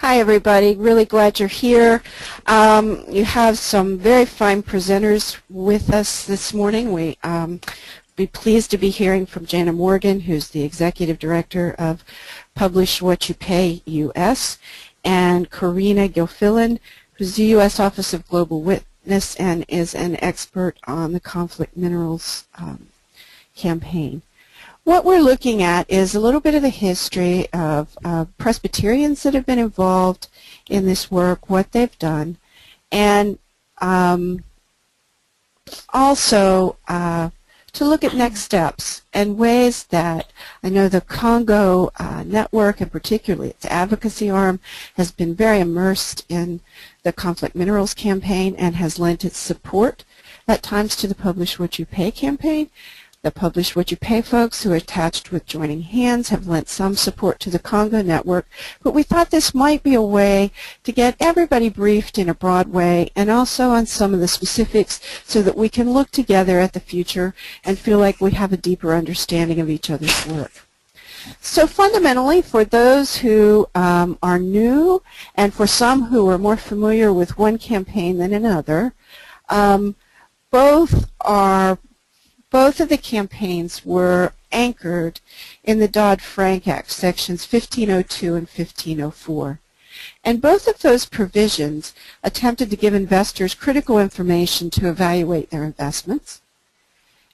Hi everybody, really glad you're here. You have some very fine presenters with us this morning. We be pleased to be hearing from Jana Morgan, who's the Executive Director of Publish What You Pay US, and Karina Gilfillan, who's the U.S. Office of Global Witness and is an expert on the conflict minerals campaign. What we're looking at is a little bit of the history of Presbyterians that have been involved in this work, what they've done, and also to look at next steps and ways that I know the Congo network, and particularly its advocacy arm, has been very immersed in the conflict minerals campaign and has lent its support at times to the Publish What You Pay campaign. The Publish What You Pay folks who are attached with Joining Hands have lent some support to the Congo network, but we thought this might be a way to get everybody briefed in a broad way and also on some of the specifics so that we can look together at the future and feel like we have a deeper understanding of each other's work. So fundamentally, for those who are new and for some who are more familiar with one campaign than another, both of the campaigns were anchored in the Dodd-Frank Act, sections 1502 and 1504. And both of those provisions attempted to give investors critical information to evaluate their investments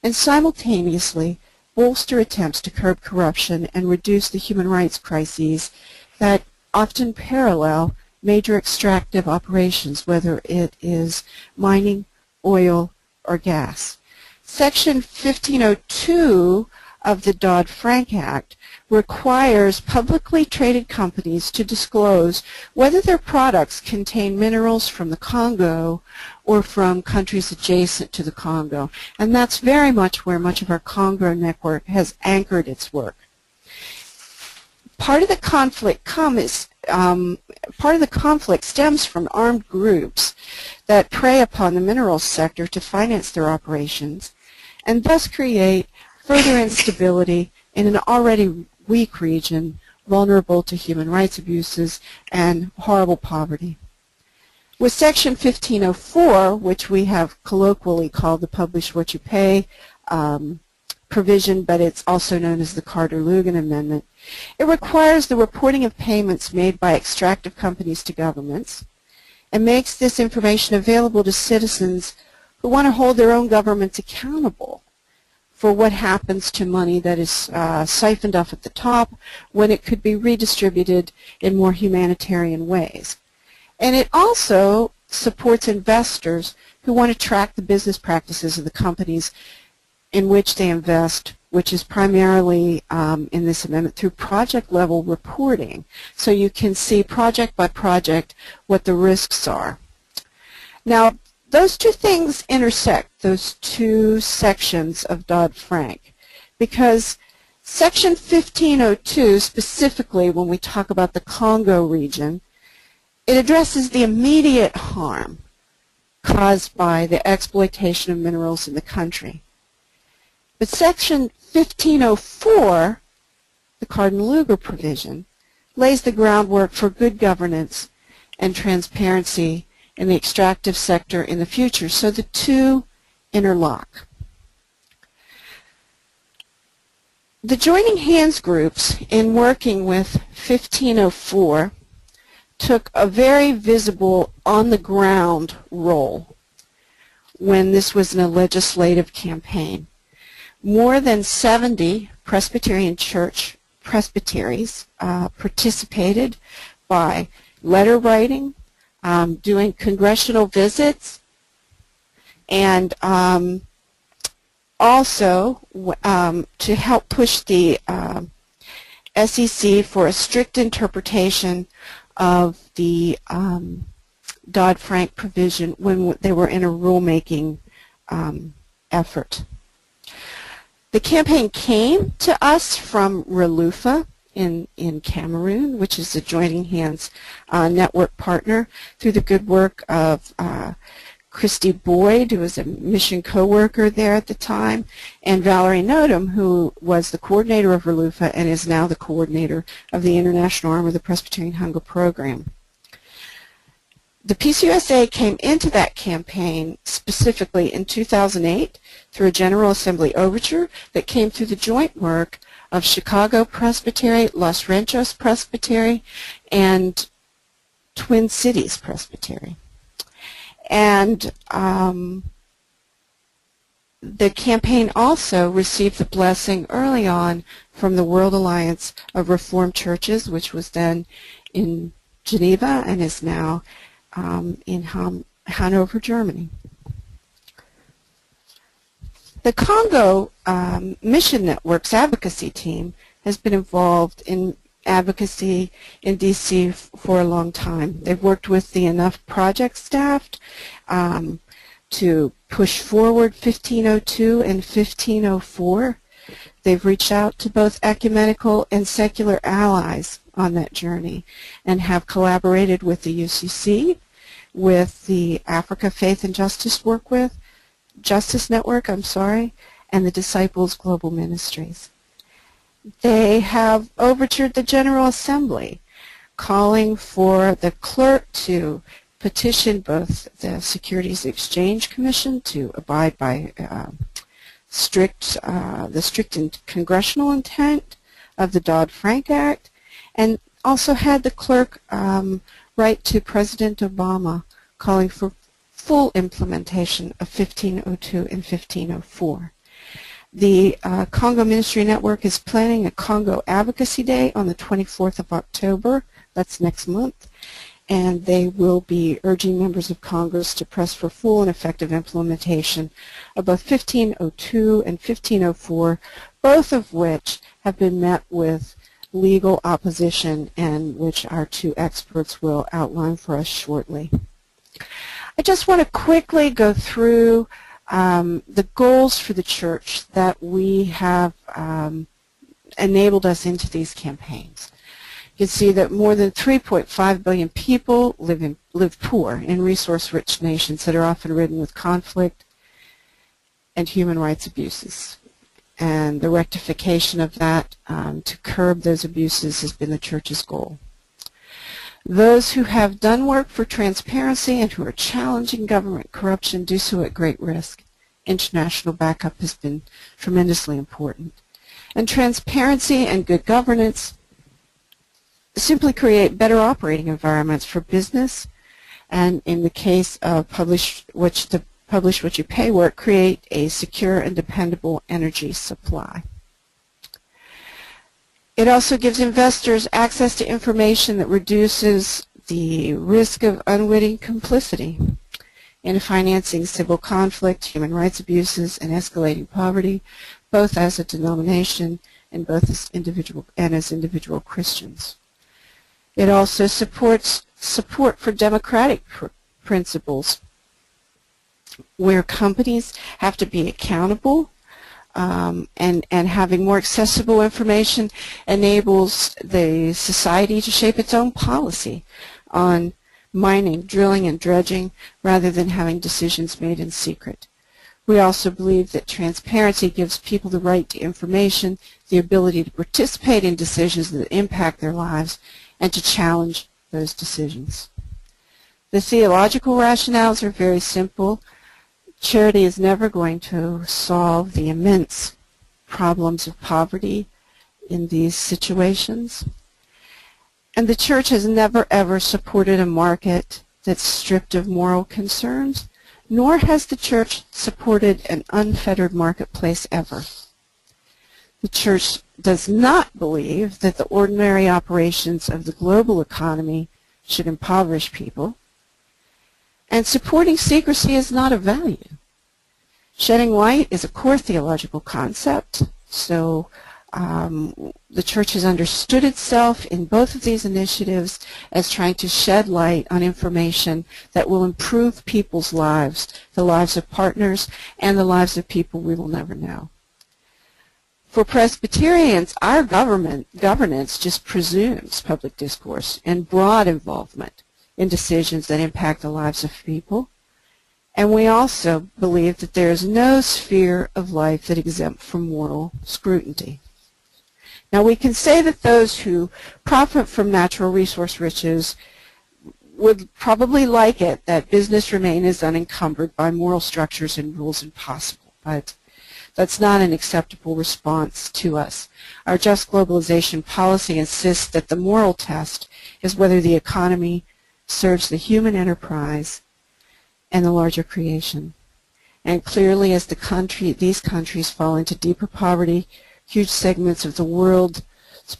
and simultaneously bolster attempts to curb corruption and reduce the human rights crises that often parallel major extractive operations, whether it is mining, oil, or gas. Section 1502 of the Dodd-Frank Act requires publicly traded companies to disclose whether their products contain minerals from the Congo or from countries adjacent to the Congo. And that's very much where much of our Congo network has anchored its work. Part of the conflict stems from armed groups that prey upon the minerals sector to finance their operations and thus create further instability in an already weak region vulnerable to human rights abuses and horrible poverty. With Section 1504, which we have colloquially called the Publish What You Pay provision, but it's also known as the Carter-Lugan Amendment, it requires the reporting of payments made by extractive companies to governments and makes this information available to citizens who want to hold their own governments accountable for what happens to money that is siphoned off at the top when it could be redistributed in more humanitarian ways. And it also supports investors who want to track the business practices of the companies in which they invest, which is primarily in this amendment through project-level reporting. So you can see project by project what the risks are. Now, those two things intersect, those two sections of Dodd-Frank, because Section 1502, specifically when we talk about the Congo region, it addresses the immediate harm caused by the exploitation of minerals in the country. But Section 1504, the Carter-Lugan provision, lays the groundwork for good governance and transparency in the extractive sector in the future. So the two interlock. The Joining Hands groups, in working with 1504, took a very visible on-the-ground role when this was in a legislative campaign. More than 70 Presbyterian Church presbyteries participated by letter writing, doing congressional visits, and also to help push the SEC for a strict interpretation of the Dodd-Frank provision when they were in a rulemaking effort. The campaign came to us from Relufa in Cameroon, which is a Joining Hands network partner, through the good work of Christy Boyd, who was a mission co-worker there at the time, and Valerie Nodum, who was the coordinator of RLUFA and is now the coordinator of the International Arm of the Presbyterian Hunger Program. The PCUSA came into that campaign specifically in 2008 through a General Assembly overture that came through the joint work of Chicago Presbytery, Los Ranchos Presbytery, and Twin Cities Presbytery. And the campaign also received the blessing early on from the World Alliance of Reformed Churches, which was then in Geneva and is now in Hanover, Germany. The Congo Mission Network's advocacy team has been involved in advocacy in D.C. for a long time. They've worked with the Enough Project staff to push forward 1502 and 1504. They've reached out to both ecumenical and secular allies on that journey and have collaborated with the UCC, with the Africa Faith and Justice Network, and the Disciples Global Ministries. They have overtured the General Assembly, calling for the clerk to petition both the Securities Exchange Commission to abide by the strict congressional intent of the Dodd-Frank Act, and also had the clerk write to President Obama calling for full implementation of 1502 and 1504. The Congo Ministry Network is planning a Congo Advocacy Day on the 24th of October. That's next month. And they will be urging members of Congress to press for full and effective implementation of both 1502 and 1504, both of which have been met with legal opposition and which our two experts will outline for us shortly. I just want to quickly go through the goals for the church that we have enabled us into these campaigns. You can see that more than 3.5 billion people live poor in resource-rich nations that are often ridden with conflict and human rights abuses. And the rectification of that to curb those abuses has been the church's goal. Those who have done work for transparency and who are challenging government corruption do so at great risk. International backup has been tremendously important. And transparency and good governance simply create better operating environments for business, and in the case of publish what you pay work, create a secure and dependable energy supply. It also gives investors access to information that reduces the risk of unwitting complicity in financing civil conflict, human rights abuses, and escalating poverty, both as a denomination and both as individual Christians. It also supports support for democratic principles, where companies have to be accountable, and having more accessible information enables the society to shape its own policy on mining, drilling, and dredging rather than having decisions made in secret. We also believe that transparency gives people the right to information, the ability to participate in decisions that impact their lives, and to challenge those decisions. The theological rationales are very simple. Charity is never going to solve the immense problems of poverty in these situations. And the church has never ever supported a market that's stripped of moral concerns, nor has the church supported an unfettered marketplace ever. The church does not believe that the ordinary operations of the global economy should impoverish people, and supporting secrecy is not a value. Shedding light is a core theological concept, so the church has understood itself in both of these initiatives as trying to shed light on information that will improve people's lives, the lives of partners, and the lives of people we will never know. For Presbyterians, our governance just presumes public discourse and broad involvement in decisions that impact the lives of people, And we also believe that there is no sphere of life that is exempt from moral scrutiny. Now, we can say that those who profit from natural resource riches would probably like it that business remain as unencumbered by moral structures and rules as possible, but that's not an acceptable response to us. Our just globalization policy insists that the moral test is whether the economy serves the human enterprise and the larger creation. And clearly, as these countries fall into deeper poverty, huge segments of the world's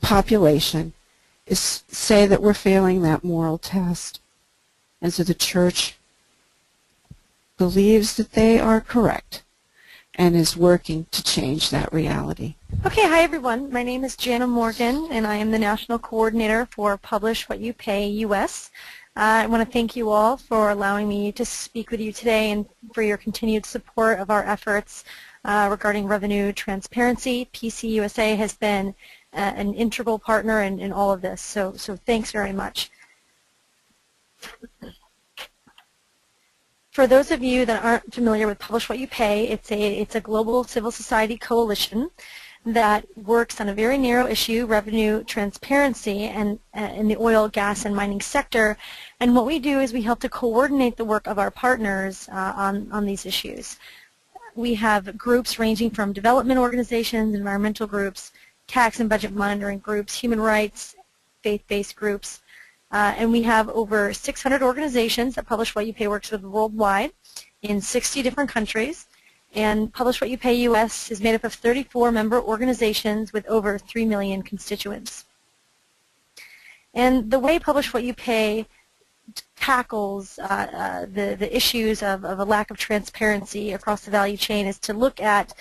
population say that we're failing that moral test. And so the Church believes that they are correct and is working to change that reality. Okay, hi everyone. My name is Jana Morgan, and I am the National Coordinator for Publish What You Pay US. I want to thank you all for allowing me to speak with you today and for your continued support of our efforts regarding revenue transparency. PCUSA has been an integral partner in all of this, so thanks very much. For those of you that aren't familiar with Publish What You Pay, it's a global civil society coalition that works on a very narrow issue, revenue transparency, and in the oil, gas, and mining sector. And what we do is we help to coordinate the work of our partners on these issues. We have groups ranging from development organizations, environmental groups, tax and budget monitoring groups, human rights, faith-based groups, and we have over 600 organizations that Publish What You Pay works with worldwide in 60 different countries. And Publish What You Pay US is made up of 34 member organizations with over 3 million constituents. And the way Publish What You Pay tackles the issues of a lack of transparency across the value chain is to look at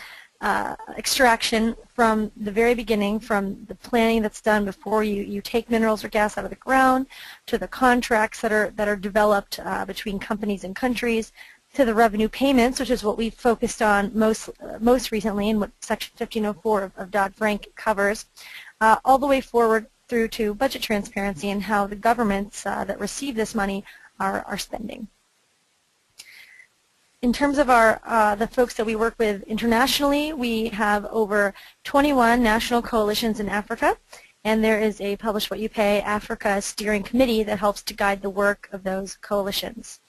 extraction from the very beginning, from the planning that's done before you take minerals or gas out of the ground, to the contracts that are developed between companies and countries, to the revenue payments, which is what we've focused on most recently and what Section 1504 of Dodd-Frank covers, all the way forward through to budget transparency and how the governments that receive this money are spending. In terms of the folks that we work with internationally, we have over 21 national coalitions in Africa, and there is a Publish What You Pay Africa steering committee that helps to guide the work of those coalitions.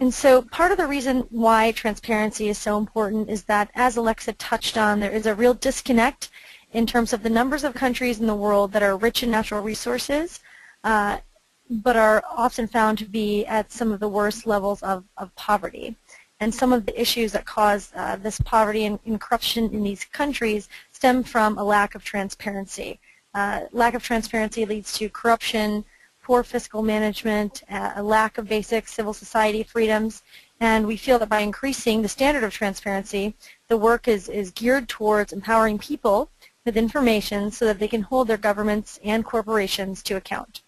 And so part of the reason why transparency is so important is that, as Alexa touched on, there is a real disconnect in terms of the numbers of countries in the world that are rich in natural resources, but are often found to be at some of the worst levels of poverty. And some of the issues that cause this poverty and corruption in these countries stem from a lack of transparency. Lack of transparency leads to corruption, poor fiscal management, a lack of basic civil society freedoms, and we feel that by increasing the standard of transparency, the work is geared towards empowering people with information so that they can hold their governments and corporations to account.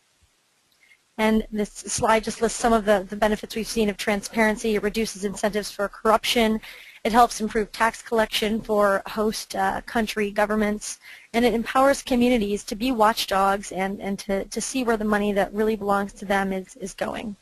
And this slide just lists some of the benefits we've seen of transparency. It reduces incentives for corruption. It helps improve tax collection for host country governments. And it empowers communities to be watchdogs and to see where the money that really belongs to them is going.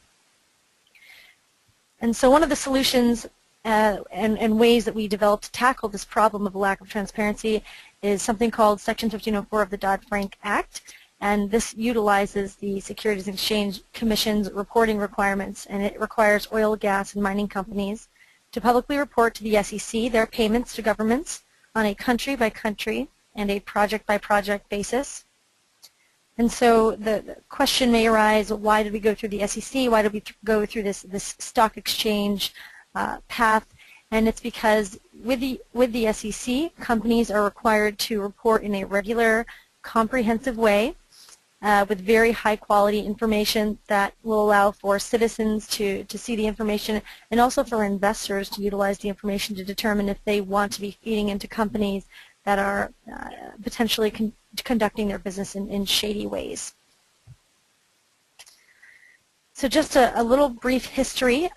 And so one of the solutions and ways that we developed to tackle this problem of lack of transparency is something called Section 1504 of the Dodd-Frank Act. And this utilizes the Securities and Exchange Commission's reporting requirements, and it requires oil, gas, and mining companies to publicly report to the SEC their payments to governments on a country-by-country and a project-by-project basis. And so the question may arise, why did we go through the SEC? Why did we go through this stock exchange path? And it's because with the SEC, companies are required to report in a regular, comprehensive way with very high-quality information that will allow for citizens to see the information, and also for investors to utilize the information to determine if they want to be feeding into companies that are potentially conducting their business in shady ways. So just a little brief history.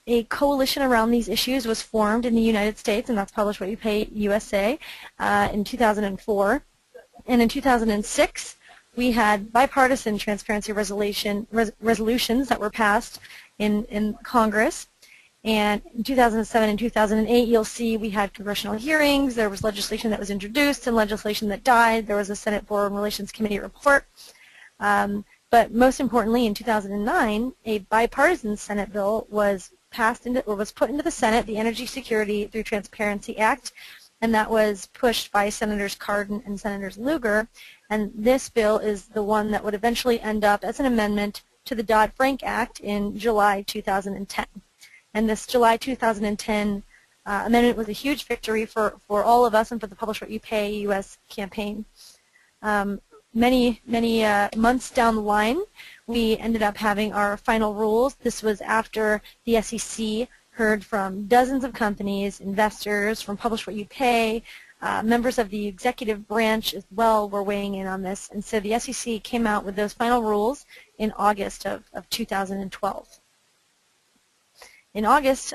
A coalition around these issues was formed in the United States, and that's Publish What You Pay USA in 2004. And in 2006, we had bipartisan transparency resolutions that were passed in Congress. And in 2007 and 2008, you'll see we had congressional hearings. There was legislation that was introduced and legislation that died. There was a Senate Foreign Relations Committee report. But most importantly, in 2009, a bipartisan Senate bill was passed into, or was put into the Senate, the Energy Security Through Transparency Act, and that was pushed by Senators Cardin and Senators Lugar. And this bill is the one that would eventually end up as an amendment to the Dodd-Frank Act in July 2010. And this July 2010 amendment was a huge victory for all of us and for the Publish What You Pay U.S. campaign. Many months down the line, we ended up having our final rules. This was after the SEC heard from dozens of companies, investors, from Publish What You Pay, members of the executive branch as well were weighing in on this. And so the SEC came out with those final rules in August of 2012. In October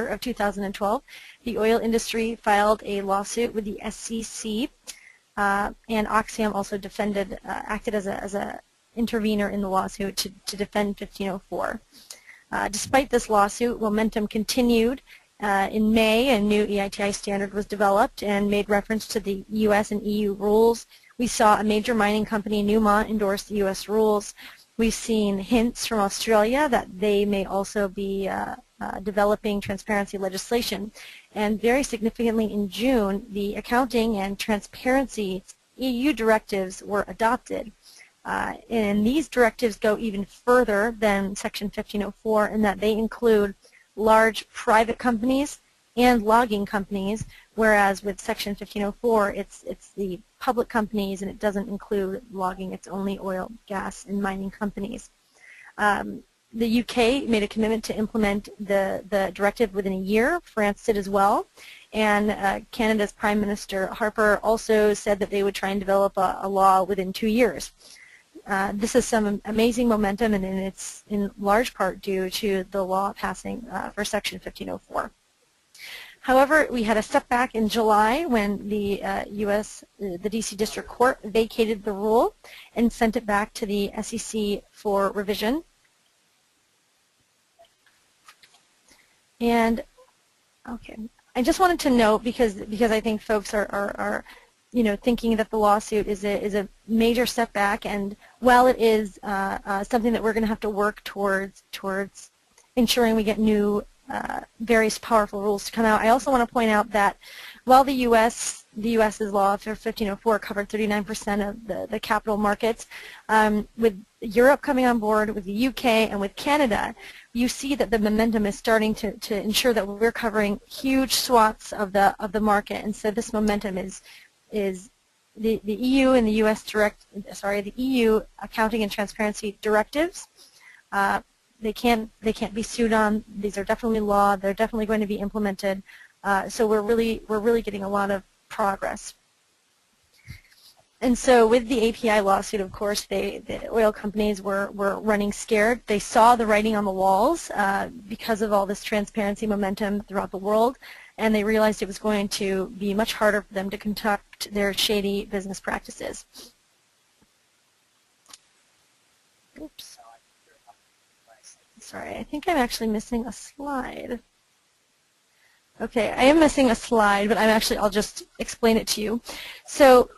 of 2012, the oil industry filed a lawsuit with the SEC, and Oxfam also acted as a intervener in the lawsuit to defend 1504. Despite this lawsuit, momentum continued. In May, a new EITI standard was developed and made reference to the U.S. and EU rules. We saw a major mining company, Newmont, endorse the U.S. rules. We've seen hints from Australia that they may also be developing transparency legislation. And very significantly in June, the accounting and transparency EU directives were adopted. And these directives go even further than Section 1504 in that they include large private companies and logging companies, whereas with Section 1504, it's the public companies, and it doesn't include logging. It's only oil, gas, and mining companies. The UK made a commitment to implement the directive within a year. France did as well. And Canada's Prime Minister Harper also said that they would try and develop a law within 2 years. This is some amazing momentum, and it's in large part due to the law passing for Section 1504. However, we had a setback in July when the the D.C. District Court vacated the rule and sent it back to the SEC for revision. And okay, I just wanted to note, because I think folks are thinking that the lawsuit is a major setback, and while it is something that we're going to have to work towards ensuring we get new various powerful rules to come out, I also want to point out that while the U.S.'s law for 1504 covered 39% of the capital markets, with Europe coming on board, with the UK, and with Canada, you see that the momentum is starting to ensure that we're covering huge swaths of the market, and so this momentum is the EU and the U.S. the EU accounting and transparency directives. They can't be sued on. These are definitely law. They're definitely going to be implemented. So we're really getting a lot of progress. And so with the API lawsuit, of course, the oil companies were running scared. They saw the writing on the walls because of all this transparency momentum throughout the world, and they realized it was going to be much harder for them to conduct their shady business practices. Oops. Sorry, I think I'm actually missing a slide. Okay, I am missing a slide, but I'll just explain it to you. So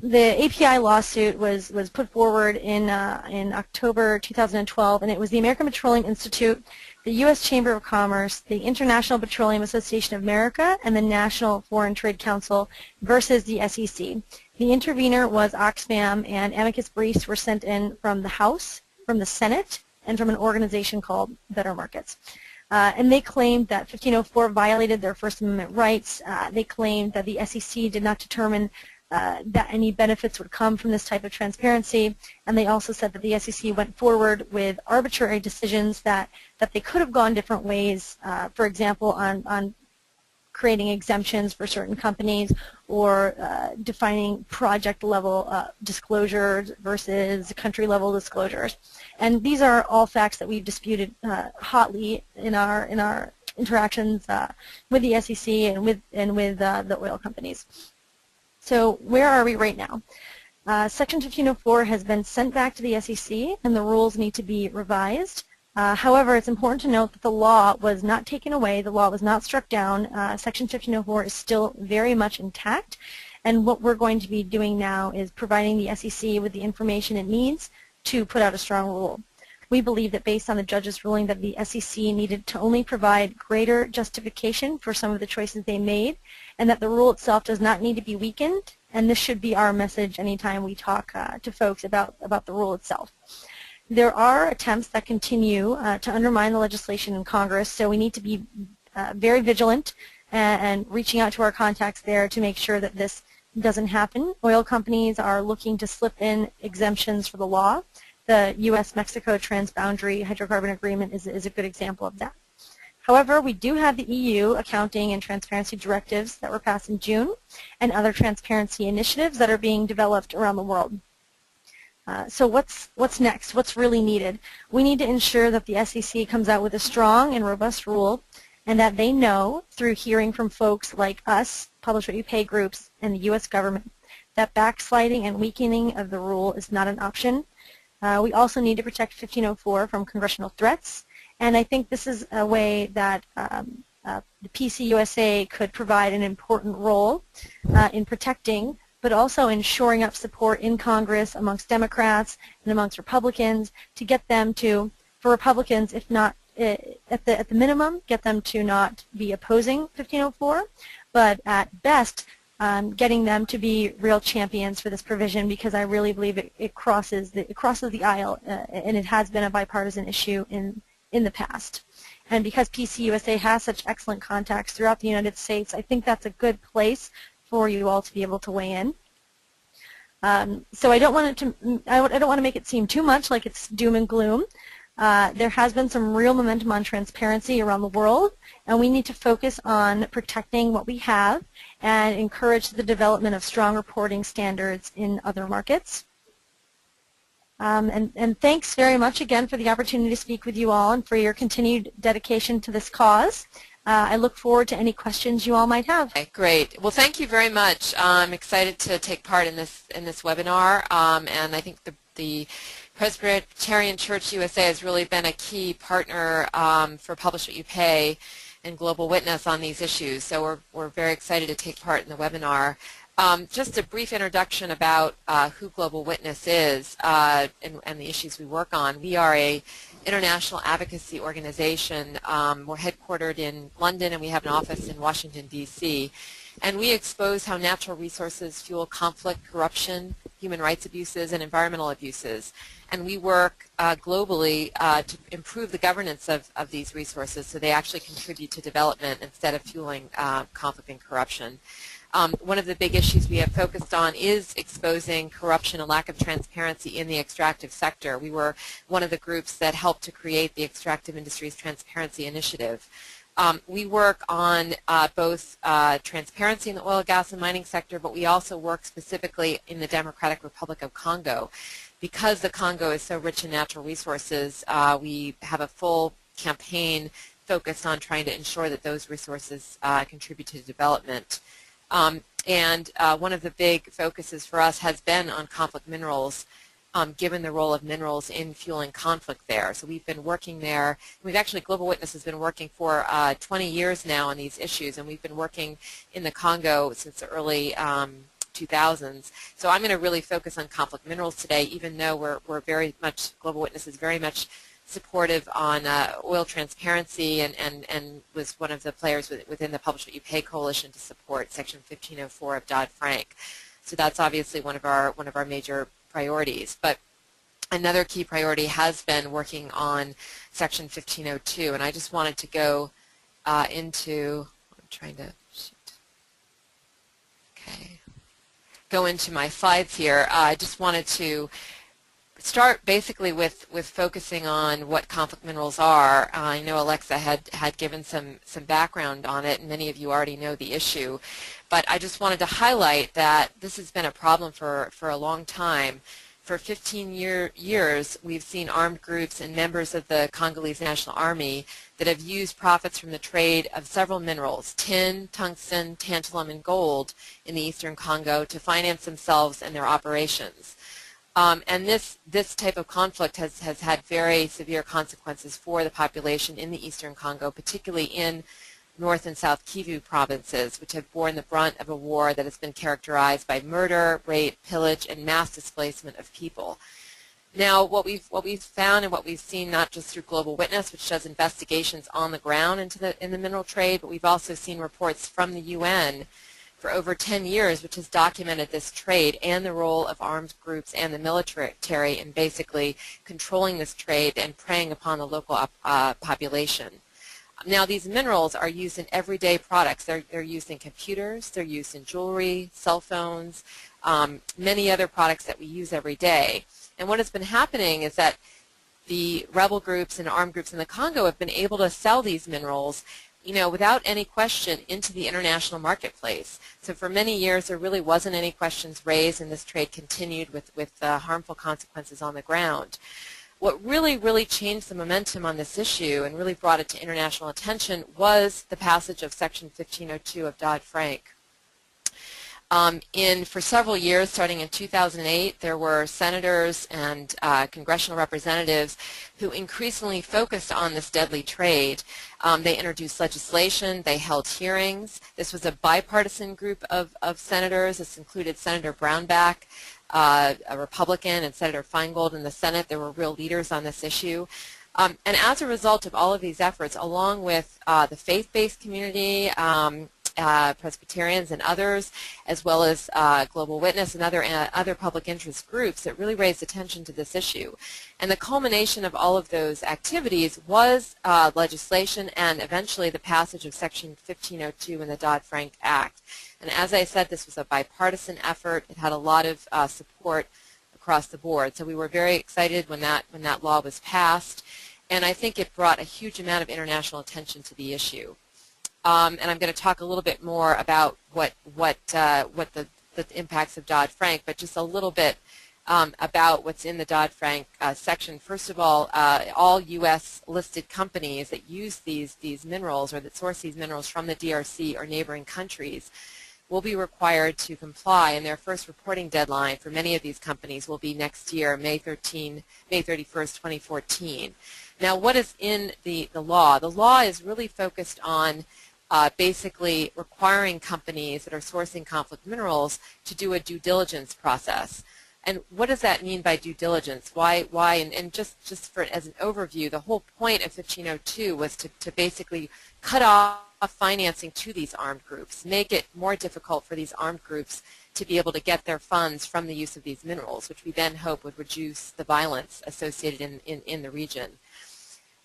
the API lawsuit was put forward in October 2012, and it was the American Petroleum Institute, the U.S. Chamber of Commerce, the International Petroleum Association of America, and the National Foreign Trade Council versus the SEC. The intervener was Oxfam, and amicus briefs were sent in from the House, from the Senate, and from an organization called Better Markets. And they claimed that 1504 violated their First Amendment rights. They claimed that the SEC did not determine that any benefits would come from this type of transparency, and they also said that the SEC went forward with arbitrary decisions that they could have gone different ways, for example, on creating exemptions for certain companies, or defining project-level disclosures versus country-level disclosures. And these are all facts that we've disputed hotly in our interactions with the SEC and with the oil companies. So where are we right now? Section 1504 has been sent back to the SEC, and the rules need to be revised. However, it's important to note that the law was not taken away. The law was not struck down. Section 1504 is still very much intact, and what we're going to be doing now is providing the SEC with the information it needs to put out a strong rule. We believe that based on the judge's ruling that the SEC needed to only provide greater justification for some of the choices they made, and that the rule itself does not need to be weakened, and this should be our message anytime we talk to folks about the rule itself. There are attempts that continue to undermine the legislation in Congress, so we need to be very vigilant and reaching out to our contacts there to make sure that this doesn't happen. Oil companies are looking to slip in exemptions for the law. The U.S.-Mexico Transboundary Hydrocarbon Agreement is a good example of that. However, we do have the EU accounting and transparency directives that were passed in June and other transparency initiatives that are being developed around the world. So what's next? What's really needed? We need to ensure that the SEC comes out with a strong and robust rule, and that they know through hearing from folks like us, Publish What You Pay groups, and the U.S. government, that backsliding and weakening of the rule is not an option. We also need to protect 1504 from congressional threats, and I think this is a way that the PCUSA could provide an important role in protecting, but also in shoring up support in Congress amongst Democrats and amongst Republicans to get them to, for Republicans, if not at the minimum, get them to not be opposing 1504, but at best getting them to be real champions for this provision, because I really believe it crosses the aisle, and it has been a bipartisan issue in the past. And because PCUSA has such excellent contacts throughout the United States, I think that's a good place for you all to be able to weigh in. So I don't want to make it seem too much like it's doom and gloom. There has been some real momentum on transparency around the world, and we need to focus on protecting what we have and encourage the development of strong reporting standards in other markets. And thanks very much again for the opportunity to speak with you all and for your continued dedication to this cause. I look forward to any questions you all might have. Okay, great. Well, thank you very much. I'm excited to take part in this webinar, and I think the Presbyterian Church USA has really been a key partner for Publish What You Pay and Global Witness on these issues. So we're very excited to take part in the webinar. Just a brief introduction about who Global Witness is and the issues we work on. We are a international advocacy organization. We're headquartered in London, and we have an office in Washington, D.C. And we expose how natural resources fuel conflict, corruption, human rights abuses, and environmental abuses. And we work globally to improve the governance of these resources so they actually contribute to development instead of fueling conflict and corruption. One of the big issues we have focused on is exposing corruption and lack of transparency in the extractive sector. We were one of the groups that helped to create the Extractive Industries Transparency Initiative. We work on both transparency in the oil, gas, and mining sector, but we also work specifically in the Democratic Republic of Congo. Because the Congo is so rich in natural resources, we have a full campaign focused on trying to ensure that those resources contribute to development. And one of the big focuses for us has been on conflict minerals, given the role of minerals in fueling conflict there. So we've been working there. We've actually, Global Witness has been working for 20 years now on these issues, and we've been working in the Congo since the early 2000s. So I'm going to really focus on conflict minerals today, even though we're very much, Global Witness is very much supportive on oil transparency and was one of the players within the Publish What You Pay coalition to support Section 1504 of Dodd-Frank. So that's obviously one of our major priorities. But another key priority has been working on Section 1502, and I just wanted to go into, I'm trying to go into my slides here. I just wanted to start basically with focusing on what conflict minerals are. I know Alexa had given some background on it, and many of you already know the issue. But I just wanted to highlight that this has been a problem for a long time. for 15 years, we've seen armed groups and members of the Congolese National Army that have used profits from the trade of several minerals, tin, tungsten, tantalum, and gold in the eastern Congo to finance themselves and their operations. And this type of conflict has had very severe consequences for the population in the eastern Congo, particularly in North and South Kivu provinces, which have borne the brunt of a war that has been characterized by murder, rape, pillage, and mass displacement of people. Now, what we've found and what we've seen, not just through Global Witness, which does investigations on the ground in the mineral trade, but we've also seen reports from the UN for over 10 years, which has documented this trade and the role of armed groups and the military in basically controlling this trade and preying upon the local population. Now, these minerals are used in everyday products. They're used in computers, they're used in jewelry, cell phones, many other products that we use every day. And what has been happening is that the rebel groups and armed groups in the Congo have been able to sell these minerals, without any question into the international marketplace. So for many years there really wasn't any questions raised, and this trade continued with harmful consequences on the ground. What really changed the momentum on this issue and really brought it to international attention was the passage of Section 1502 of Dodd-Frank. For several years, starting in 2008, there were senators and congressional representatives who increasingly focused on this deadly trade. They introduced legislation, they held hearings. This was a bipartisan group of senators. This included Senator Brownback, a Republican, and Senator Feingold in the Senate. There were real leaders on this issue. And as a result of all of these efforts, along with the faith-based community, Presbyterians and others, as well as Global Witness and other public interest groups that really raised attention to this issue. And the culmination of all of those activities was legislation and eventually the passage of Section 1502 in the Dodd-Frank Act. And as I said, this was a bipartisan effort. It had a lot of support across the board. So we were very excited when that law was passed, and I think it brought a huge amount of international attention to the issue. And I'm going to talk a little bit more about what the impacts of Dodd-Frank, but just a little bit about what's in the Dodd-Frank section. First of all U.S. listed companies that use these minerals or that source these minerals from the DRC or neighboring countries will be required to comply, and their first reporting deadline for many of these companies will be next year, May 31st, 2014. Now, what is in the law? The law is really focused on basically requiring companies that are sourcing conflict minerals to do a due diligence process. And what does that mean by due diligence? Why? And just as an overview, the whole point of 1502 was to basically cut off financing to these armed groups, make it more difficult for these armed groups to be able to get their funds from the use of these minerals, which we then hope would reduce the violence associated in the region.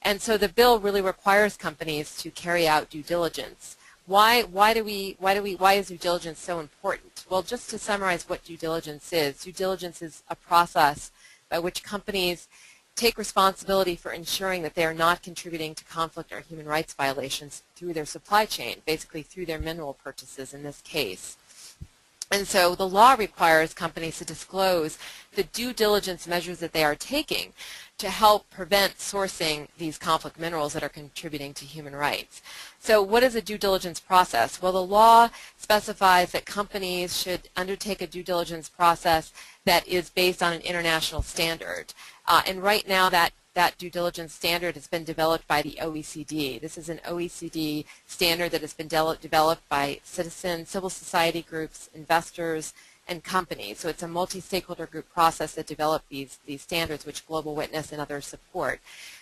And so the bill really requires companies to carry out due diligence. Why is due diligence so important? Well, just to summarize what due diligence is a process by which companies take responsibility for ensuring that they are not contributing to conflict or human rights violations through their supply chain, basically through their mineral purchases in this case. And so the law requires companies to disclose the due diligence measures that they are taking to help prevent sourcing these conflict minerals that are contributing to human rights. So what is a due diligence process? Well, the law specifies that companies should undertake a due diligence process that is based on an international standard. And right now that due diligence standard has been developed by the OECD. This is an OECD standard that has been developed by citizens, civil society groups, investors, and companies. So it's a multi-stakeholder group process that developed these standards, which Global Witness and others support.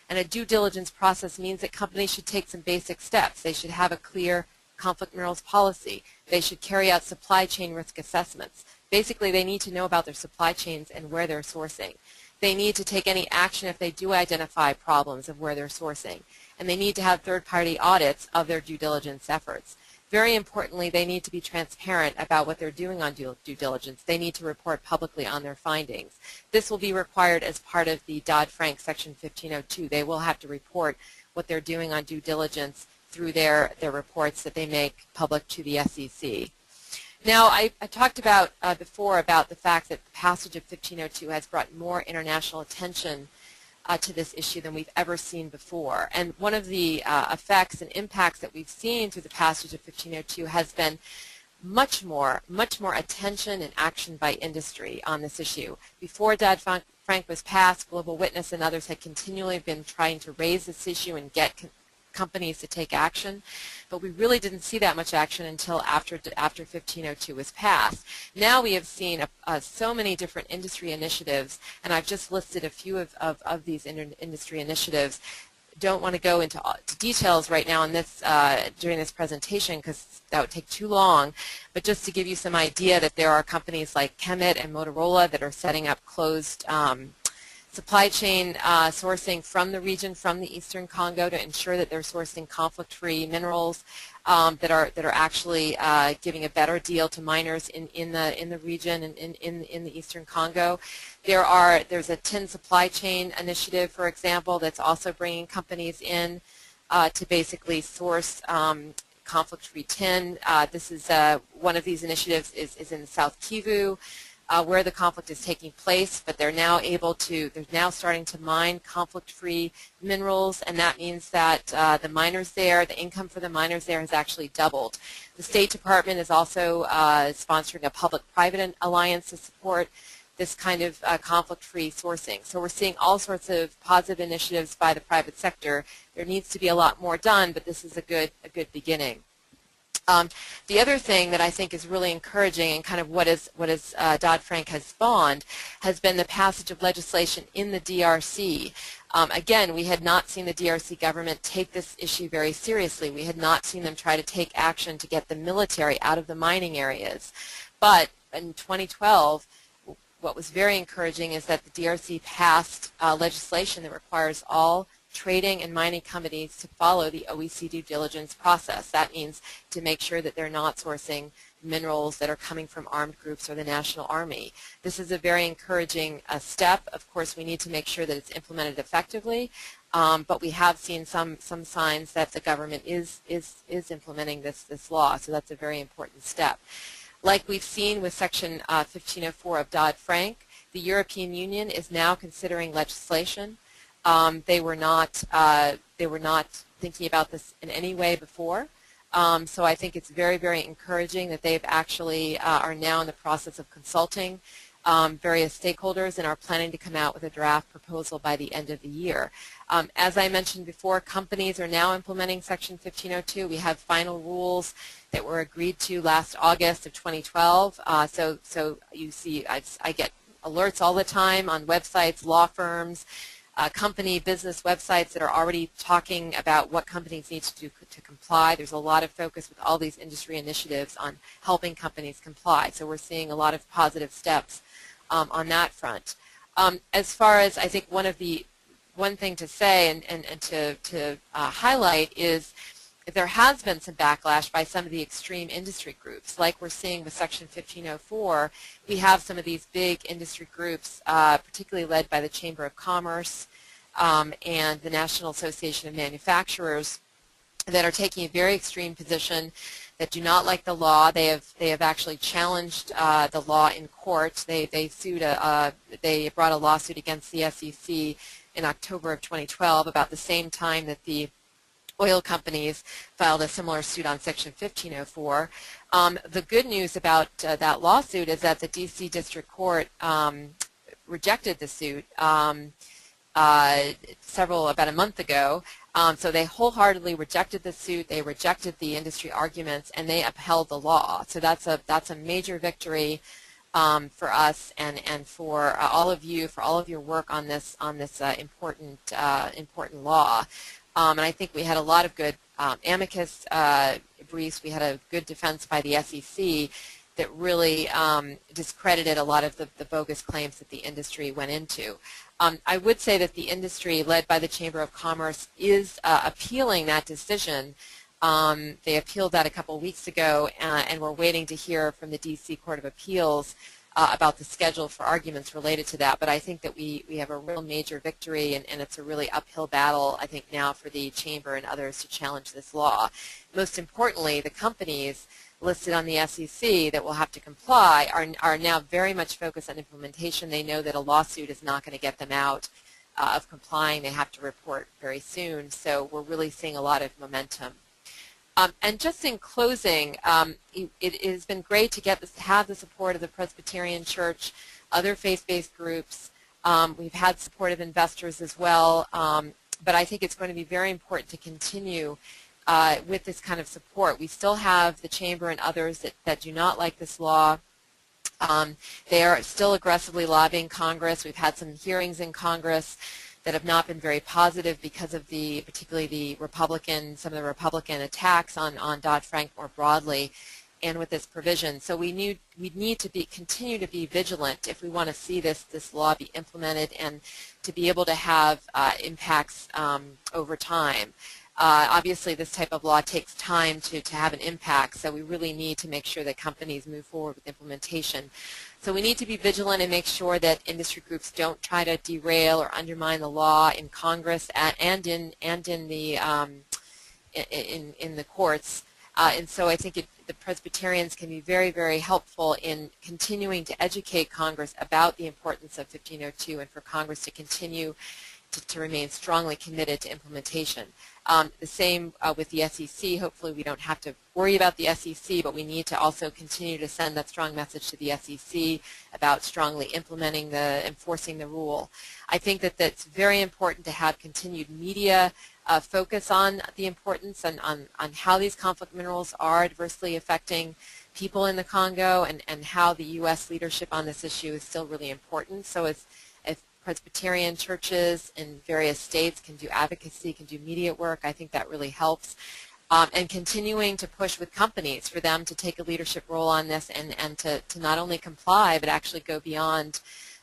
And a due diligence process means that companies should take some basic steps. They should have a clear conflict minerals policy. They should carry out supply chain risk assessments. Basically, they need to know about their supply chains and where they're sourcing. They need to take any action if they do identify problems of where they're sourcing. And they need to have third-party audits of their due diligence efforts. Very importantly, they need to be transparent about what they're doing on due diligence. They need to report publicly on their findings. This will be required as part of the Dodd-Frank Section 1502. They will have to report what they're doing on due diligence through their reports that they make public to the SEC. Now, I talked about before about the fact that the passage of 1502 has brought more international attention to this issue than we've ever seen before. And one of the effects and impacts that we've seen through the passage of 1502 has been much more attention and action by industry on this issue. Before Dodd-Frank was passed, Global Witness and others had continually been trying to raise this issue and get companies to take action, but we really didn't see that much action until after 1502 was passed. Now we have seen so many different industry initiatives, and I've just listed a few of these industry initiatives. Don't want to go into details right now in this during this presentation because that would take too long, but just to give you some idea that there are companies like Chemet and Motorola that are setting up closed supply chain sourcing from the region, from the Eastern Congo, to ensure that they're sourcing conflict-free minerals that are actually giving a better deal to miners in the region and in the Eastern Congo. There's a tin supply chain initiative, for example, that's also bringing companies in to basically source conflict-free tin. This is one of these initiatives is in South Kivu, where the conflict is taking place, but they're now starting to mine conflict-free minerals, and that means that the miners there, the income for the miners there has actually doubled. The State Department is also sponsoring a public-private alliance to support this kind of conflict-free sourcing. So we're seeing all sorts of positive initiatives by the private sector. There needs to be a lot more done, but this is a good beginning. The other thing that I think is really encouraging and kind of what Dodd-Frank has spawned has been the passage of legislation in the DRC. Again, we had not seen the DRC government take this issue very seriously. We had not seen them try to take action to get the military out of the mining areas. But in 2012, what was very encouraging is that the DRC passed legislation that requires all trading and mining companies to follow the OECD due diligence process. That means to make sure that they're not sourcing minerals that are coming from armed groups or the National Army. This is a very encouraging step. Of course, we need to make sure that it's implemented effectively, but we have seen some signs that the government is implementing this law, so that's a very important step. Like we've seen with Section 1504 of Dodd-Frank, the European Union is now considering legislation. They were not thinking about this in any way before. So I think it's very, very encouraging that they've actually are now in the process of consulting various stakeholders and are planning to come out with a draft proposal by the end of the year. As I mentioned before, companies are now implementing Section 1502. We have final rules that were agreed to last August of 2012. So you see, I get alerts all the time on websites, law firms, company business websites that are already talking about what companies need to do to comply. There's a lot of focus with all these industry initiatives on helping companies comply. So we're seeing a lot of positive steps on that front. As far as I think one thing to say and to highlight is there has been some backlash by some of the extreme industry groups. Like we're seeing with Section 1504, we have some of these big industry groups, particularly led by the Chamber of Commerce and the National Association of Manufacturers, that are taking a very extreme position, that do not like the law. They have actually challenged the law in court. They brought a lawsuit against the SEC in October of 2012, about the same time that the oil companies filed a similar suit on Section 1504. The good news about that lawsuit is that the D.C. District Court rejected the suit about a month ago. So they wholeheartedly rejected the suit. They rejected the industry arguments, and they upheld the law. So that's a major victory for us and for all of you, for all of your work on this important law. And I think we had a lot of good amicus briefs. We had a good defense by the SEC that really discredited a lot of the bogus claims that the industry went into. I would say that the industry, led by the Chamber of Commerce, is appealing that decision. They appealed that a couple weeks ago, and we're waiting to hear from the D.C. Court of Appeals about the schedule for arguments related to that. But I think that we have a real major victory, and it's a really uphill battle, I think, now for the Chamber and others to challenge this law. Most importantly, the companies, listed on the SEC that will have to comply are now very much focused on implementation. They know that a lawsuit is not going to get them out of complying. They have to report very soon. So we're really seeing a lot of momentum. And just in closing, it has been great to have the support of the Presbyterian Church, other faith-based groups. We've had support of investors as well, but I think it's going to be very important to continue with this kind of support. We still have the Chamber and others that do not like this law. They are still aggressively lobbying Congress. We've had some hearings in Congress that have not been very positive because of particularly some of the Republican attacks on Dodd-Frank more broadly, and with this provision. So we need to continue to be vigilant if we want to see this law be implemented and to be able to have impacts over time. Obviously, this type of law takes time to have an impact, so we really need to make sure that companies move forward with implementation. So we need to be vigilant and make sure that industry groups don't try to derail or undermine the law in Congress and in the courts. And so I think the Presbyterians can be very, very helpful in continuing to educate Congress about the importance of 1502 and for Congress to continue to remain strongly committed to implementation. The same with the SEC. Hopefully we don't have to worry about the SEC, but we need to also continue to send that strong message to the SEC about strongly enforcing the rule. I think that that's very important to have continued media focus on the importance and on how these conflict minerals are adversely affecting people in the Congo and how the U.S. leadership on this issue is still really important. So if Presbyterian churches in various states can do advocacy, can do media work, I think that really helps. And continuing to push with companies for them to take a leadership role on this and to not only comply but actually go beyond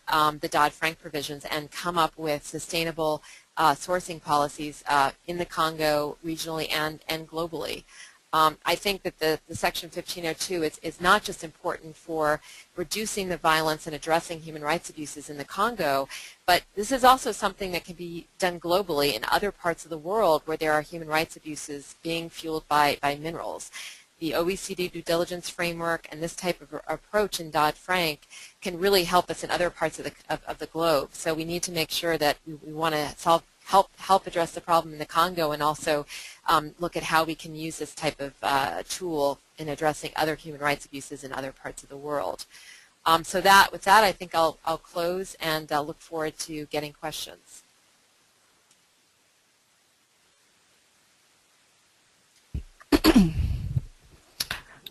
the Dodd-Frank provisions and come up with sustainable sourcing policies in the Congo regionally and globally. I think that the Section 1502 is not just important for reducing the violence and addressing human rights abuses in the Congo, but this is also something that can be done globally in other parts of the world where there are human rights abuses being fueled by minerals. The OECD due diligence framework and this type of approach in Dodd-Frank can really help us in other parts of the globe. So we need to make sure that we want to help address the problem in the Congo and also look at how we can use this type of tool in addressing other human rights abuses in other parts of the world. So with that, I think I'll close and look forward to getting questions.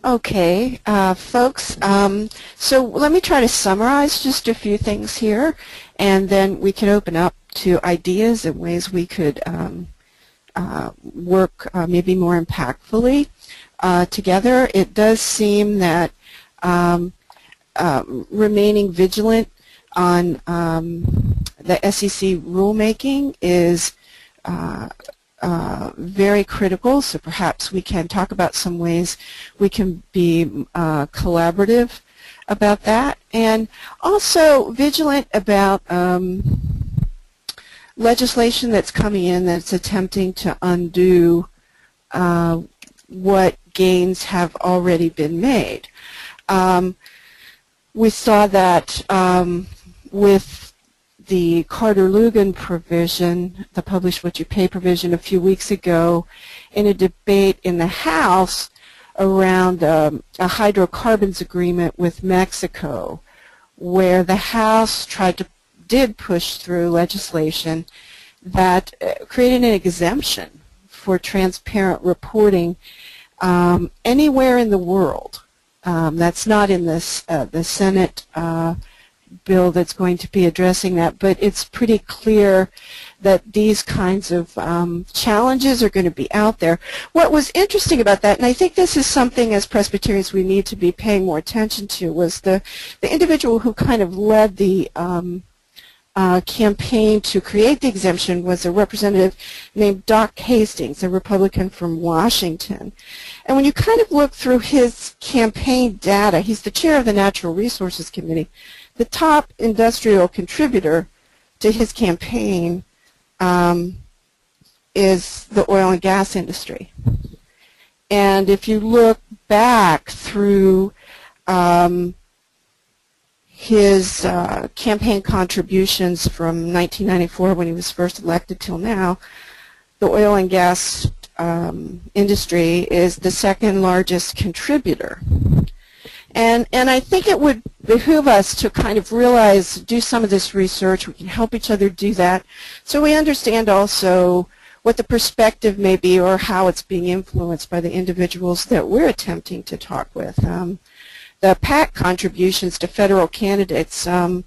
Okay, folks, so let me try to summarize just a few things here, and then we can open up to ideas and ways we could work maybe more impactfully together. It does seem that remaining vigilant on the SEC rulemaking is very critical, so perhaps we can talk about some ways we can be collaborative about that, and also vigilant about legislation that's coming in that's attempting to undo what gains have already been made. We saw that with the Carter-Lugan provision, the publish what you pay provision a few weeks ago, in a debate in the House around a hydrocarbons agreement with Mexico, where the House did push through legislation that created an exemption for transparent reporting anywhere in the world. That's not in this the Senate bill that's going to be addressing that, but it's pretty clear that these kinds of challenges are going to be out there. What was interesting about that, and I think this is something as Presbyterians we need to be paying more attention to, was the individual who kind of led the campaign to create the exemption was a representative named Doc Hastings, a Republican from Washington. And when you kind of look through his campaign data, he's the chair of the Natural Resources Committee. The top industrial contributor to his campaign is the oil and gas industry. And if you look back through his campaign contributions from 1994 when he was first elected till now, the oil and gas industry is the second largest contributor. And I think it would behoove us to kind of realize, do some of this research. We can help each other do that, so we understand also what the perspective may be or how it's being influenced by the individuals that we're attempting to talk with. The PAC contributions to federal candidates from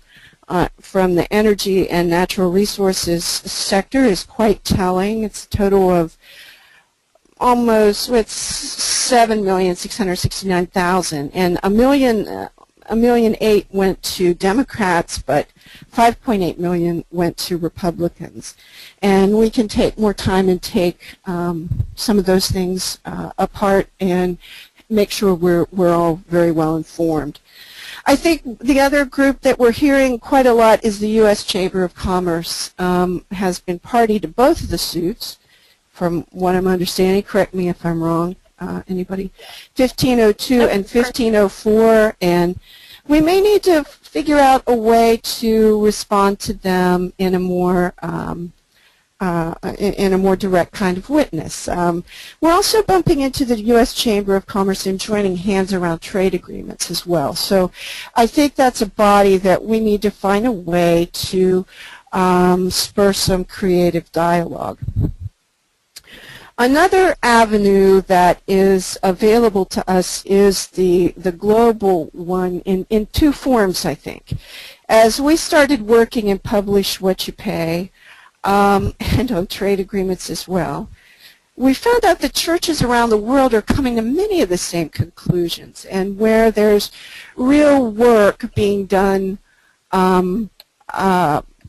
the energy and natural resources sector is quite telling. It's a total of almost, it's 7,669,000, and a million 8 went to Democrats, but 5.8 million went to Republicans. And we can take more time and take some of those things apart and make sure we're all very well informed. I think the other group that we're hearing quite a lot is the U.S. Chamber of Commerce. Has been party to both of the suits, from what I'm understanding. Correct me if I'm wrong, anybody. 1502 and 1504, and we may need to figure out a way to respond to them in a more direct kind of witness. We're also bumping into the U.S. Chamber of Commerce and joining hands around trade agreements as well. So I think that's a body that we need to find a way to spur some creative dialogue. Another avenue that is available to us is the global one in two forms, I think. As we started working and Publish What You Pay, and on trade agreements as well, we found out that churches around the world are coming to many of the same conclusions, and where there's real work being done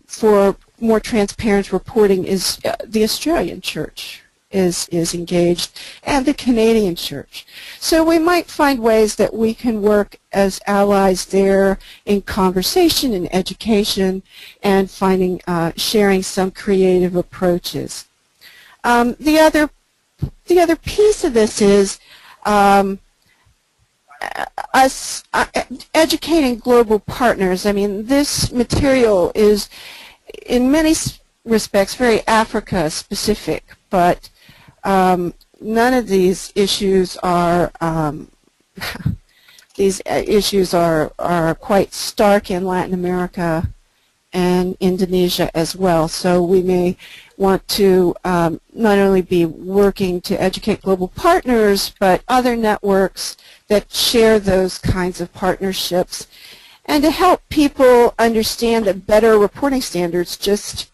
for more transparent reporting is the Australian church is engaged, and the Canadian church. So we might find ways that we can work as allies there in conversation and education and finding, sharing some creative approaches. The other piece of this is us educating global partners. I mean, this material is in many respects very Africa specific, but none of these issues are quite stark in Latin America and Indonesia as well. So we may want to not only be working to educate global partners, but other networks that share those kinds of partnerships, and to help people understand that better reporting standards just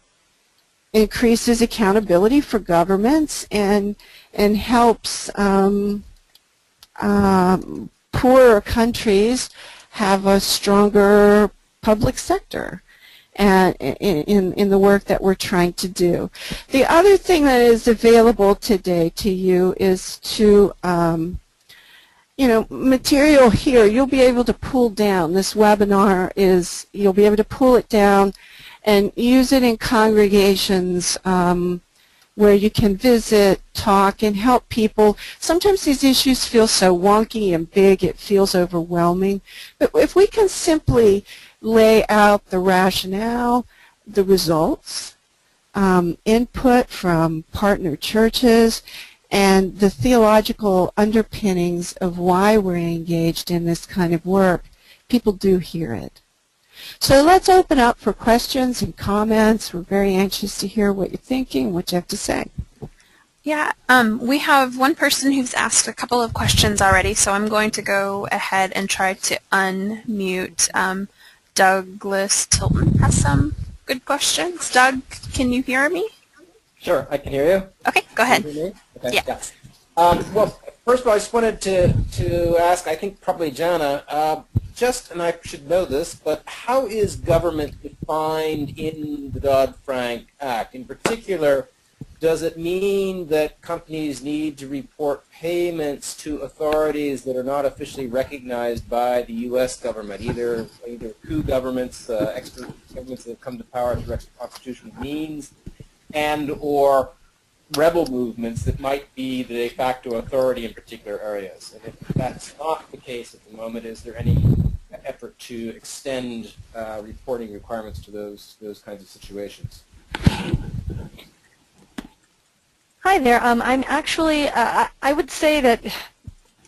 increases accountability for governments and helps poorer countries have a stronger public sector and in the work that we're trying to do. The other thing that is available today to you is to material here you'll be able to pull down. This webinar you'll be able to pull it down and use it in congregations where you can visit, talk, and help people. Sometimes these issues feel so wonky and big it feels overwhelming. But if we can simply lay out the rationale, the results, input from partner churches, and the theological underpinnings of why we're engaged in this kind of work, people do hear it. So let's open up for questions and comments. We're very anxious to hear what you're thinking, what you have to say. Yeah, we have one person who's asked a couple of questions already, so I'm going to go ahead and try to unmute. Douglas Tilton has some good questions. Doug, can you hear me? Sure, I can hear you. Okay, go ahead. Can you hear me? Okay, yeah. Well, first of all, I just wanted to ask, I think probably Jana, and I should know this, but how is government defined in the Dodd-Frank Act? In particular, does it mean that companies need to report payments to authorities that are not officially recognized by the U.S. government, either coup governments, extra governments that have come to power through extra constitutional means, and or rebel movements that might be the de facto authority in particular areas. And if that's not the case at the moment, is there any effort to extend reporting requirements to those kinds of situations? Hi there. I'm actually, I would say that,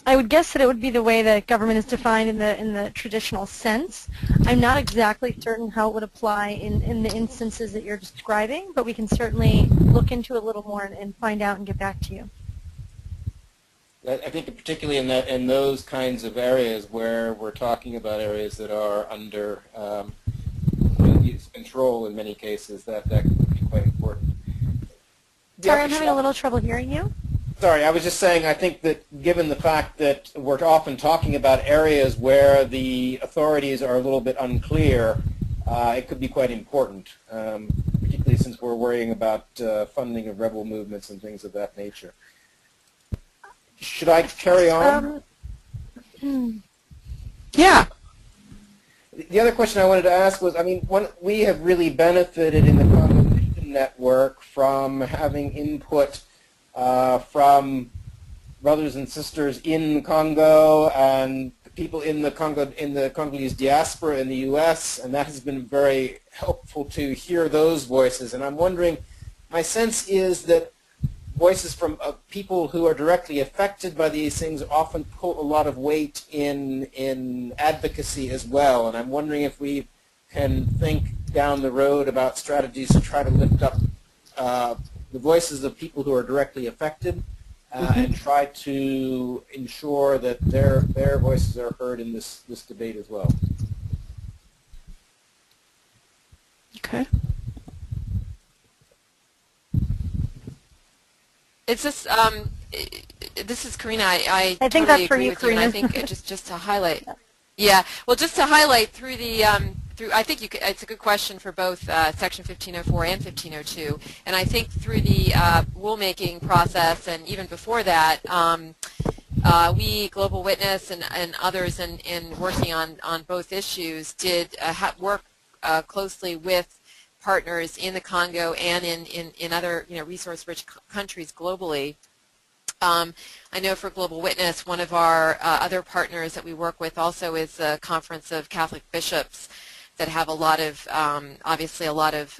I would guess that it would be the way that government is defined in the traditional sense. I'm not exactly certain how it would apply in the instances that you're describing, but we can certainly look into it a little more and find out and get back to you. I think particularly in those kinds of areas where we're talking about areas that are under use control in many cases, that could be quite important. Sorry, I'm having a little trouble hearing you. Sorry, I was just saying I think that given the fact that we're often talking about areas where the authorities are a little bit unclear, it could be quite important, particularly since we're worrying about funding of rebel movements and things of that nature. Should I carry on? Yeah. The other question I wanted to ask was, I mean, we have really benefited in the Congo Mission Network from having input from brothers and sisters in Congo and people in the Congolese diaspora in the U.S., and that has been very helpful to hear those voices. And I'm wondering, my sense is that voices from people who are directly affected by these things often pull a lot of weight in advocacy as well. And I'm wondering if we can think down the road about strategies to try to lift up the voices of people who are directly affected and try to ensure that their voices are heard in this debate as well. Okay. It's just, this is Karina. I think totally that's for agree you, with you, and Karina. I think just to highlight, yeah, well, just to highlight through the, I think it's a good question for both Section 1504 and 1502, and I think through the rulemaking process and even before that, we, Global Witness and others in working on both issues did work closely with partners in the Congo and in other resource-rich countries globally. I know for Global Witness, one of our other partners that we work with also is the Conference of Catholic Bishops that have a lot of, obviously a lot of,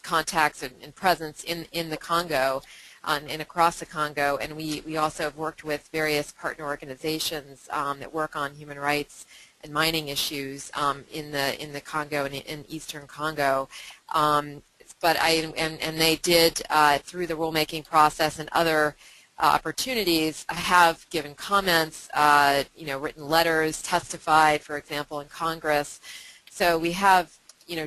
contacts and presence in the Congo and across the Congo. And we also have worked with various partner organizations that work on human rights and mining issues in the Congo and in eastern Congo. But they did through the rulemaking process and other opportunities have given comments, written letters, testified, for example, in Congress. So we have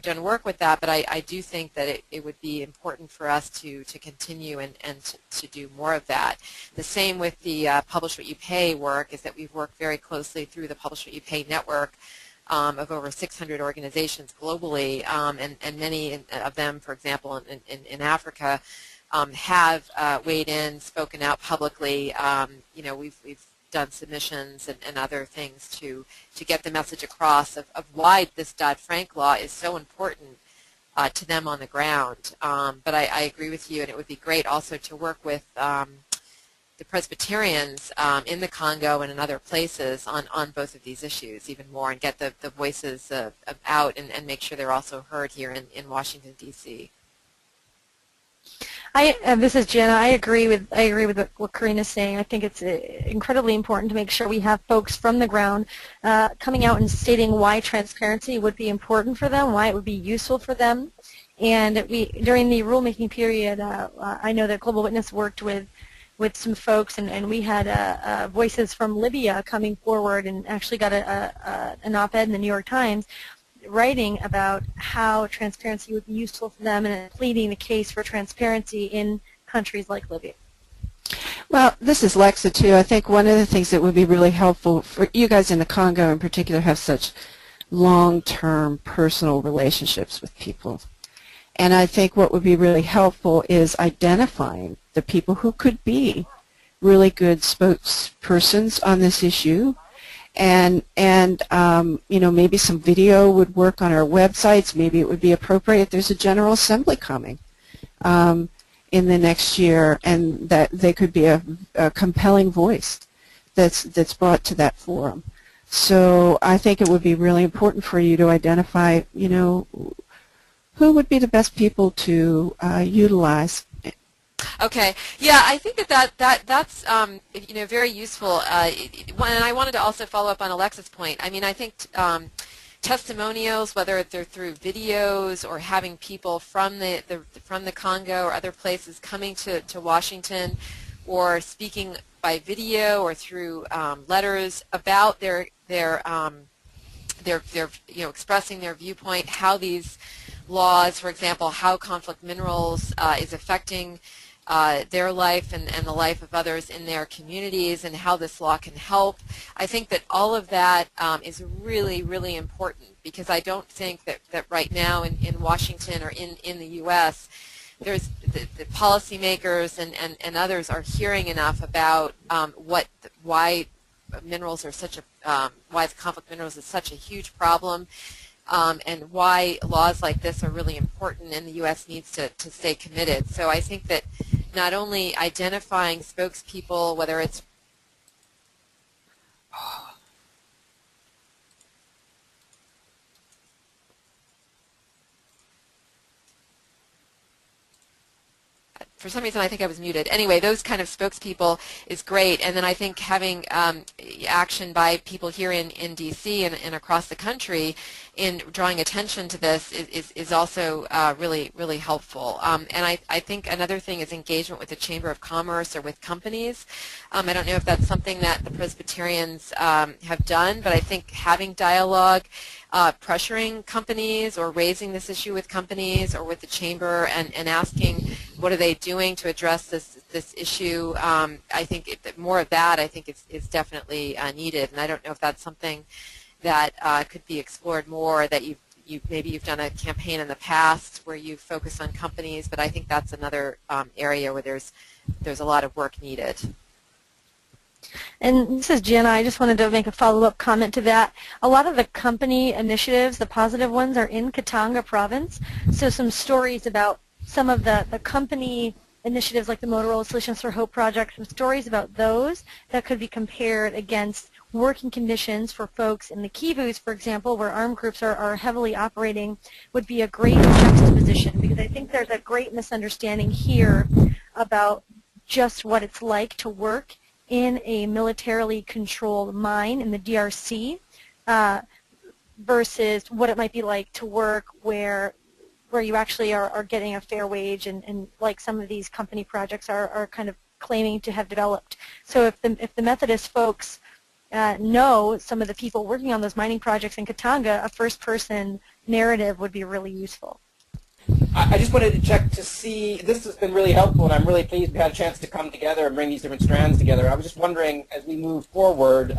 done work with that, but I do think that it would be important for us to continue and to do more of that. The same with the Publish What You Pay work is that we've worked very closely through the Publish What You Pay network of over 600 organizations globally, and many of them, for example, in Africa, have weighed in, spoken out publicly. We've done submissions and other things to get the message across of why this Dodd-Frank law is so important to them on the ground. But I agree with you, and it would be great also to work with the Presbyterians in the Congo and in other places on both of these issues even more, and get the voices out and make sure they're also heard here in Washington, D.C. This is Jenna. I agree with what Karina's saying. I think it's incredibly important to make sure we have folks from the ground coming out and stating why transparency would be important for them, why it would be useful for them. And during the rulemaking period, I know that Global Witness worked with some folks, and we had voices from Libya coming forward and actually got an op-ed in the New York Times writing about how transparency would be useful for them and pleading the case for transparency in countries like Libya. Well, this is Lexa, too. I think one of the things that would be really helpful for you guys in the Congo in particular have such long-term personal relationships with people. And I think what would be really helpful is identifying the people who could be really good spokespersons on this issue. And maybe some video would work on our websites. Maybe it would be appropriate if there's a General Assembly coming in the next year, and that they could be a compelling voice that's brought to that forum. So I think it would be really important for you to identify, who would be the best people to utilize. Okay. Yeah, I think that's very useful. And I wanted to also follow up on Alexa's point. I mean, I think testimonials, whether they're through videos or having people from the Congo or other places coming to Washington, or speaking by video or through letters about their expressing their viewpoint, how these laws, for example, how conflict minerals is affecting their life and the life of others in their communities, and how this law can help. I think that all of that is really, really important, because I don't think that right now in Washington or in the U.S. there's the policymakers and others are hearing enough about why minerals are why the conflict minerals is such a huge problem. And why laws like this are really important, and the U.S. needs to stay committed. So I think that not only identifying spokespeople, whether it's for some reason I think I was muted. Anyway, those kind of spokespeople is great, and then I think having action by people here in D.C. and across the country in drawing attention to this is also really, really helpful. And I think another thing is engagement with the Chamber of Commerce or with companies. I don't know if that's something that the Presbyterians have done, but I think having dialogue, pressuring companies or raising this issue with companies or with the Chamber and asking what are they doing to address this issue, I think more of that I think is definitely needed, and I don't know if that's something that could be explored more, that maybe you've done a campaign in the past where you focus on companies, but I think that's another area where there's a lot of work needed. And this is Jenna. I just wanted to make a follow-up comment to that. A lot of the company initiatives, the positive ones, are in Katanga province. So some stories about some of the company initiatives like the Motorola Solutions for Hope project, some stories about those that could be compared against working conditions for folks in the Kivus, for example, where armed groups are heavily operating, would be a great juxtaposition, because I think there's a great misunderstanding here about just what it's like to work in a militarily controlled mine in the DRC versus what it might be like to work where you actually are getting a fair wage and like some of these company projects are kind of claiming to have developed. So if the Methodist folks know some of the people working on those mining projects in Katanga, a first-person narrative would be really useful. I just wanted to check to see, this has been really helpful, and I'm really pleased we had a chance to come together and bring these different strands together. I was just wondering, as we move forward,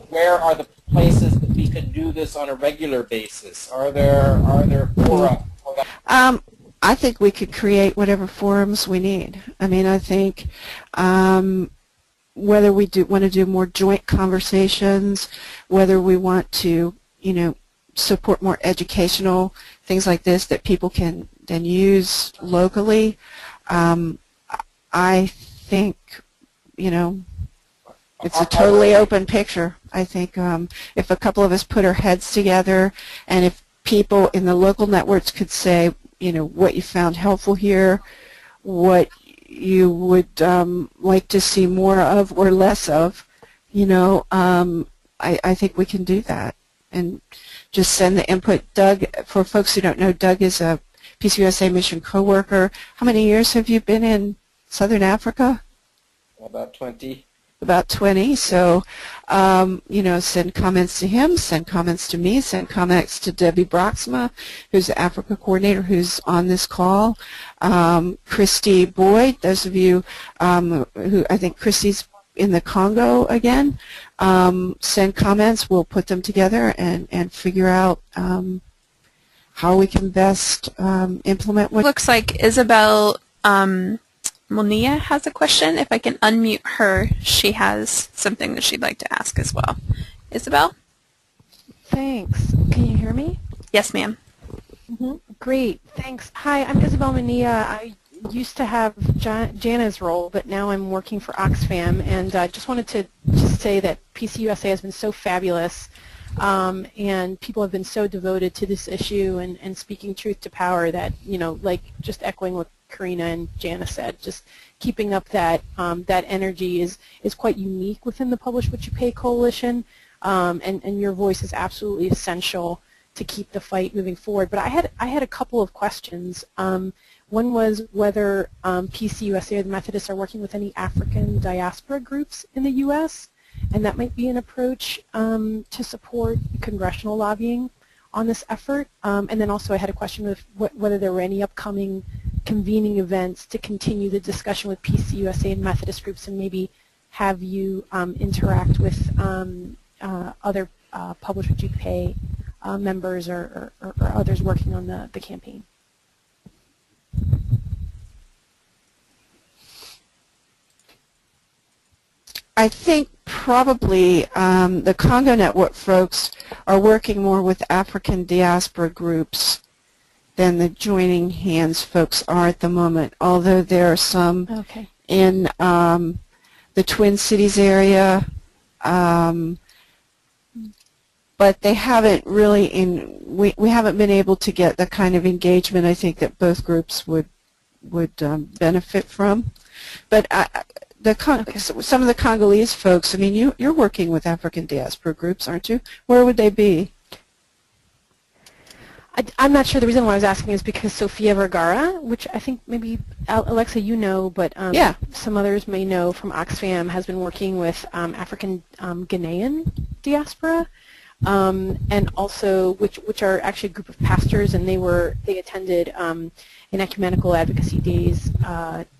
where are the places that we could do this on a regular basis? Are there fora for that? I think we could create whatever forums we need. I mean, I think whether we want to do more joint conversations, whether we want to, support more educational things like this that people can then use locally, I think, it's a totally open picture. I think if a couple of us put our heads together, and if people in the local networks could say, what you found helpful here, what you would like to see more of or less of, I think we can do that. And just send the input. Doug, for folks who don't know, Doug is a Peace USA mission co-worker. How many years have you been in Southern Africa? About 20. About 20. So, send comments to him, send comments to me, send comments to Debbie Broxma, who's the Africa coordinator who's on this call. Christy Boyd, those of you who, I think Christy's in the Congo again, send comments. We'll put them together and figure out how we can best implement what. Looks like Isabel Monia has a question. If I can unmute her, she has something that she'd like to ask as well. Isabel? Thanks. Can you hear me? Yes, ma'am. Mm-hmm. Great, thanks. Hi, I'm Isabel Mania. I used to have Jana's role, but now I'm working for Oxfam, and I just wanted to just say that PCUSA has been so fabulous, and people have been so devoted to this issue and speaking truth to power that, you know, like just echoing what Karina and Jana said, just keeping up that that energy is quite unique within the Publish What You Pay Coalition, and your voice is absolutely essential to keep the fight moving forward. But I had a couple of questions. One was whether PCUSA or the Methodists are working with any African diaspora groups in the U.S., and that might be an approach to support congressional lobbying on this effort. And then also I had a question of whether there were any upcoming convening events to continue the discussion with PCUSA and Methodist groups, and maybe have you interact with other Publish What You Pay members or others working on the campaign. I think probably the Congo Network folks are working more with African diaspora groups than the Joining Hands folks are at the moment, although there are some in the Twin Cities area, but they haven't really we haven't been able to get the kind of engagement I think that both groups would benefit from. But some of the Congolese folks, I mean, you're working with African diaspora groups, aren't you? Where would they be? I'm not sure. The reason why I was asking is because Sofia Vergara, which I think maybe Alexa you know, but yeah, some others may know from Oxfam, has been working with African Ghanaian diaspora, and also which are actually a group of pastors, and they attended an ecumenical advocacy days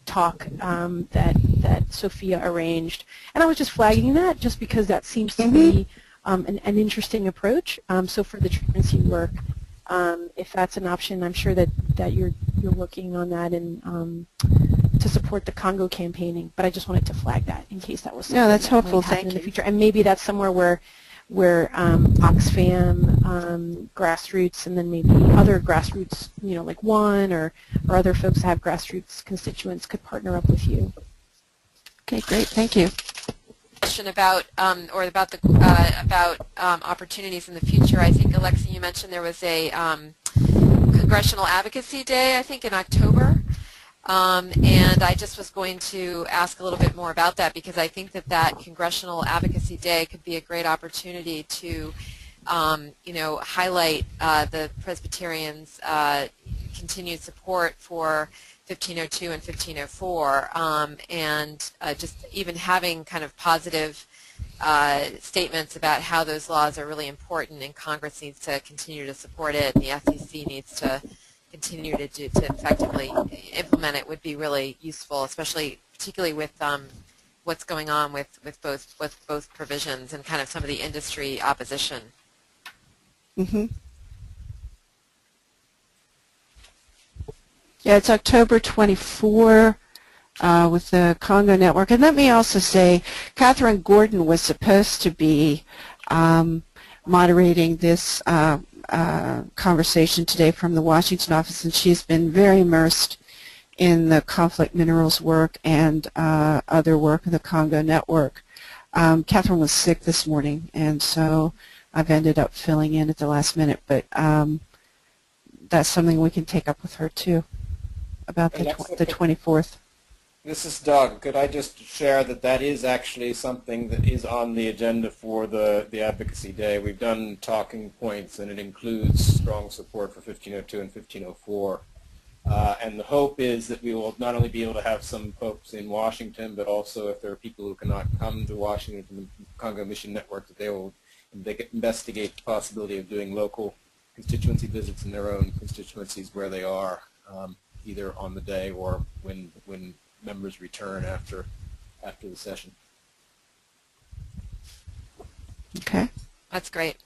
talk that Sophia arranged, and I was just flagging that just because that seems to be an interesting approach. So for the truancy work, if that's an option, I'm sure that you're working on that and to support the Congo campaigning. But I just wanted to flag that in case that was something that's that helpful. might happen Thank in the you. future, and maybe that's somewhere where Oxfam, grassroots, and then maybe other grassroots, you know, like one or other folks that have grassroots constituents could partner up with you. Okay, great. Thank you. Question about opportunities in the future. I think, Alexa, you mentioned there was a Congressional Advocacy Day, I think, in October. And I just was going to ask a little bit more about that, because I think that Congressional Advocacy Day could be a great opportunity to, you know, highlight the Presbyterians' continued support for 1502 and 1504, and just even having kind of positive statements about how those laws are really important, and Congress needs to continue to support it, and the FCC needs to continue to effectively implement it, would be really useful, particularly with what's going on with both provisions and kind of some of the industry opposition. Mm-hmm. Yeah, it's October 24 with the Congo Network. And let me also say, Catherine Gordon was supposed to be moderating this conversation today from the Washington office, and she's been very immersed in the conflict minerals work and other work of the Congo Network. Catherine was sick this morning, and so I've ended up filling in at the last minute, but that's something we can take up with her too, about the 24th. This is Doug. Could I just share that is actually something that is on the agenda for the Advocacy Day. We've done talking points, and it includes strong support for 1502 and 1504. And the hope is that we will not only be able to have some folks in Washington, but also if there are people who cannot come to Washington from the Congo Mission Network, that they will investigate the possibility of doing local constituency visits in their own constituencies where they are, either on the day or when members return after the session. Okay. That's great.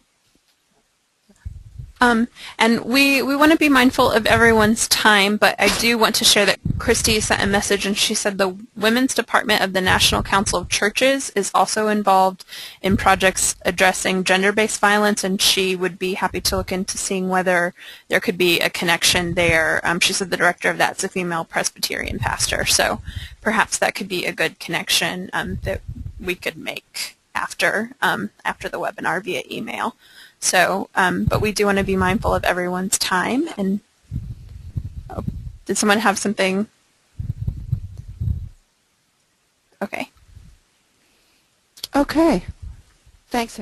And we want to be mindful of everyone's time, but I do want to share that Christy sent a message and she said the Women's Department of the National Council of Churches is also involved in projects addressing gender-based violence, and she would be happy to look into seeing whether there could be a connection there. She said the director of that's a female Presbyterian pastor, so perhaps that could be a good connection that we could make after the webinar via email. So, but we do want to be mindful of everyone's time. And did someone have something? Okay. Okay. Thanks,